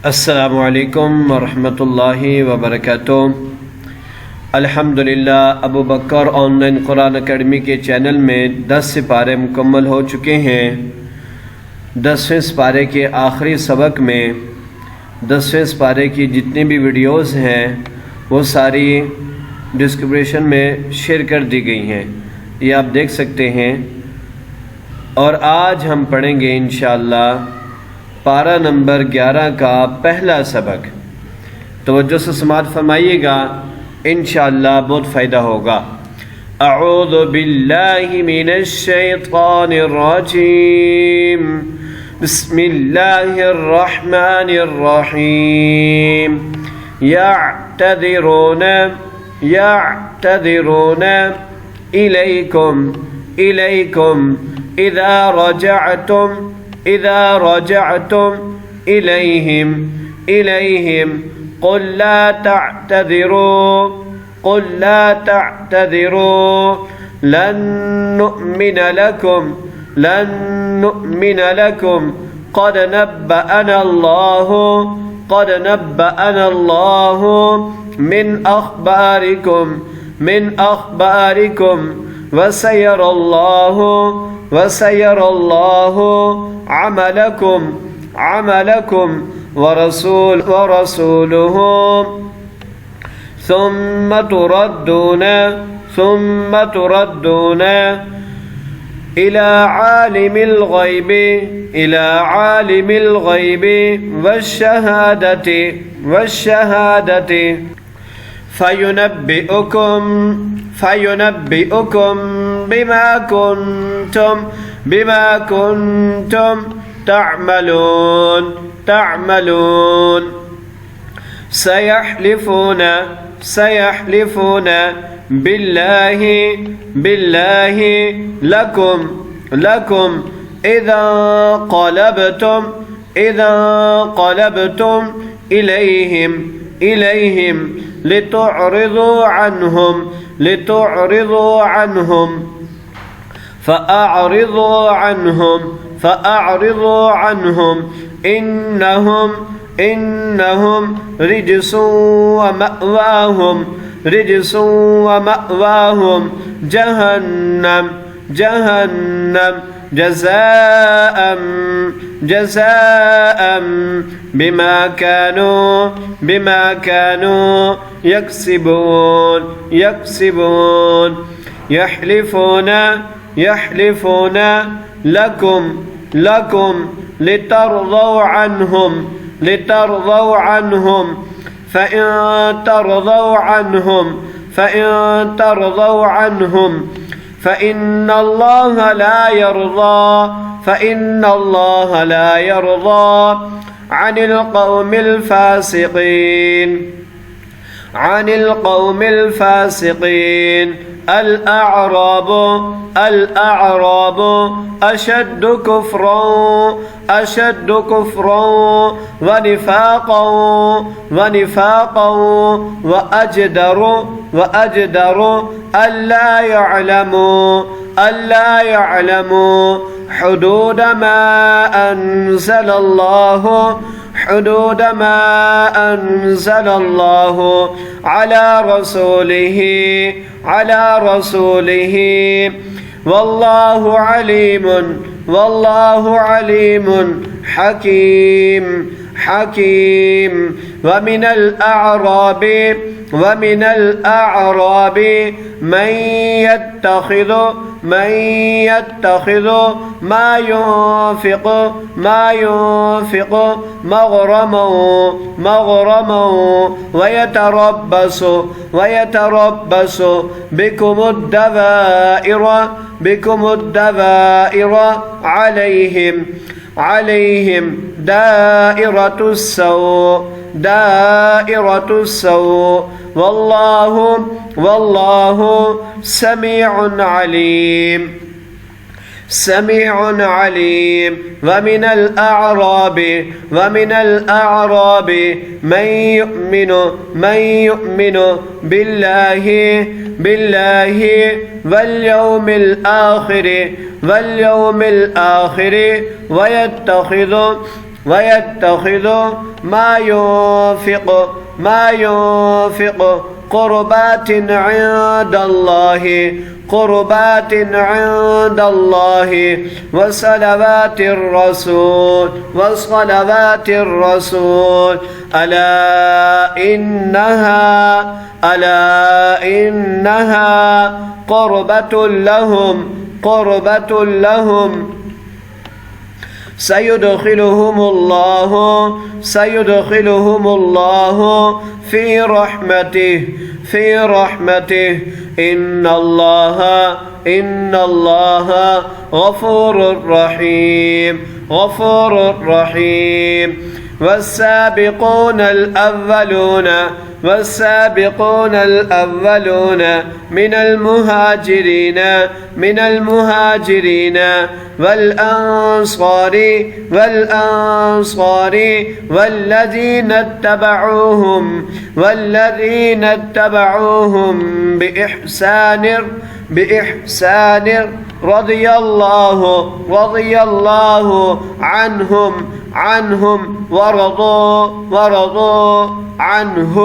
अस्सलामु अलैकुम वरहमतुल्लाहि वबरकातुहू। अल्हम्दुलिल्लाह अबू बकर ऑनलाइन कुरान अकेडमी के चैनल में 10 सिपारे मुकम्मल हो चुके हैं। 10वें सिपारे के आखिरी सबक में 10वें सिपारे की जितनी भी वीडियोस हैं वो सारी डिस्क्रिप्शन में शेयर कर दी गई हैं, ये आप देख सकते हैं। और आज हम पढ़ेंगे इंशाअल्लाह पारा नंबर 11 का पहला सबक। तवज्जो से समाअत फरमाइएगा, इंशाअल्लाह बहुत फ़ायदा होगा। अऊज़ु बिल्लाहि मिनश शैतानिर रजीम, बिस्मिल्लाहिर रहमानिर रहीम। यअतदिरूना इलैकुम इज़ा रजअतुम इलैहिम क़ुल ला तअतदिरू लन नु'मिन लकुम क़द नब्बअना अल्लाहु मिन अख़बारिकुम वसयरल्लाहु अमलकुम वरसूलुहु थुम्म तुरद्दून इला आलिमिल ग़ैबि वश्शहादति फयुनब्बिउकुम बिमा कुंतुम तअमलून। सयहलिफून बिल्लाहि लकुम इज़ा क़लबतुम इलैहिम लितुअरिज़ू अन्हुम फ़अअरिज़ू अन्हुम इन्नहुम रिजसुन व मअवाहुम जहन्नम जज़ाअन बिमा कानू यक्सिबून। यहलिफून लकुम लितरज़ौ अन्हुम फ़इन तरज़ौ अन्हुम फ़इन्न अल्लाह ला यरज़ा अनिल क़ौमिल फ़ासिक़ीन। الأعراب أشد كفرا ونفاقا وأجدر ألا يعلموا حدود ما أنزل الله على رسوله والله عليم حكيم। ومن الأعراب من يتخذ ما ينفق مغرما ويتربص بكم الدوائر عليهم دائرة السوء والله سميع عليم. ومن الأعراب من يؤمن بالله واليوم الآخر ويتخذ ويتخذ ما ينفق قربات عند الله وصلوات الرسول ألا إنها قربة لهم سيدخلهم الله في رحمته إن الله غفور رحيم والسابقون الأولون من المهاجرين والأنصار والذين اتبعوهم بإحسان رضي الله عنهم ورضوا عنه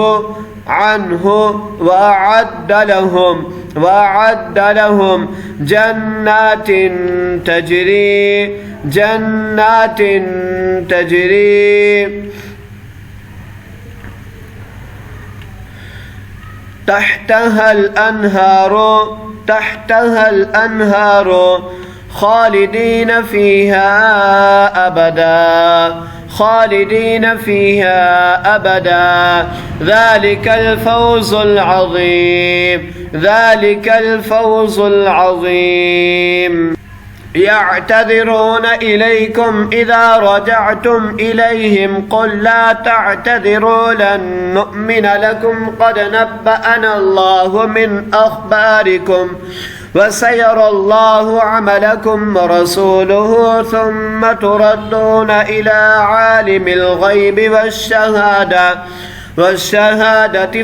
وأعد لهم جنات تجري تحتها الأنهار خالدين فيها أبدا ذلك الفوز العظيم يعتذرون إليكم إذا رجعتم إليهم قل لا تعتذروا لن نؤمن لكم قد نبأنا الله من أخباركم وسيرى الله عملكم ورسوله ثم تردون إلى عالم الغيب والشهادة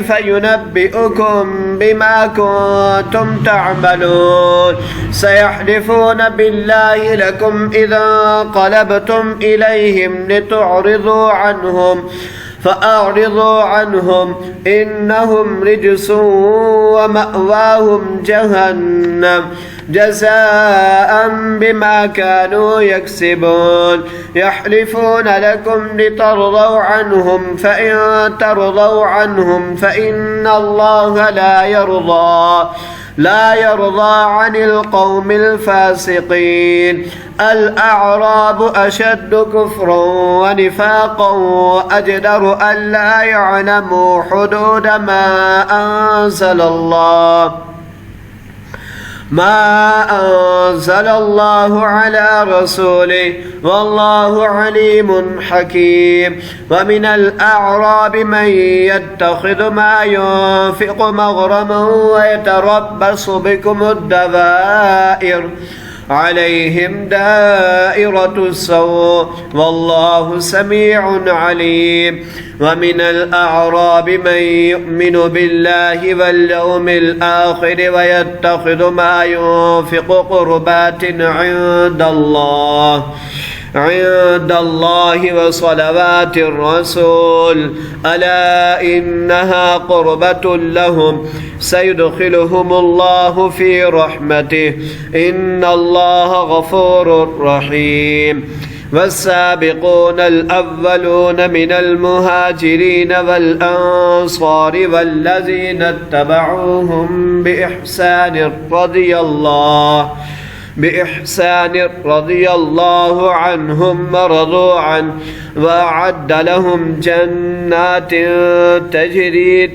فينبئكم بما كنتم تعملون سيحلفون بالله لكم إذا انقلبتم إليهم لتعرضوا عنهم فأعرضوا عنهم إنهم رجس ومأواهم جهنم جزاء بما كانوا يكسبون يحلفون لكم لترضوا عنهم فإن ترضوا عنهم فإن الله لا يرضى عن القوم الفاسقين الأعراب أشد كفرا ونفاقا وأجدر ألا يعلموا حدود ما أنزل الله على رسوله والله عليم حكيم ومن الأعراب من يتخذ ما ينفق مغرما ويتربص بكم الدوائر عليهم دائرة السوء والله سميع عليم ومن الأعراب من يؤمن بالله واليوم الآخر ويتخذ ما ينفق قربات عند الله وصلوات الرسول ألا إنها قربة لهم سيدخلهم الله في رحمته إن الله غفور رحيم والسابقون الأولون من المهاجرين والأنصار والذين اتبعوهم بإحسان رضي الله عنهم ورضوا عنه وأعد لهم جنات تجري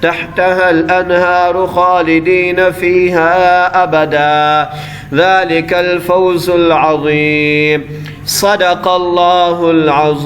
تحتها الأنهار خالدين فيها أبدا ذلك الفوز العظيم صدق الله العظيم.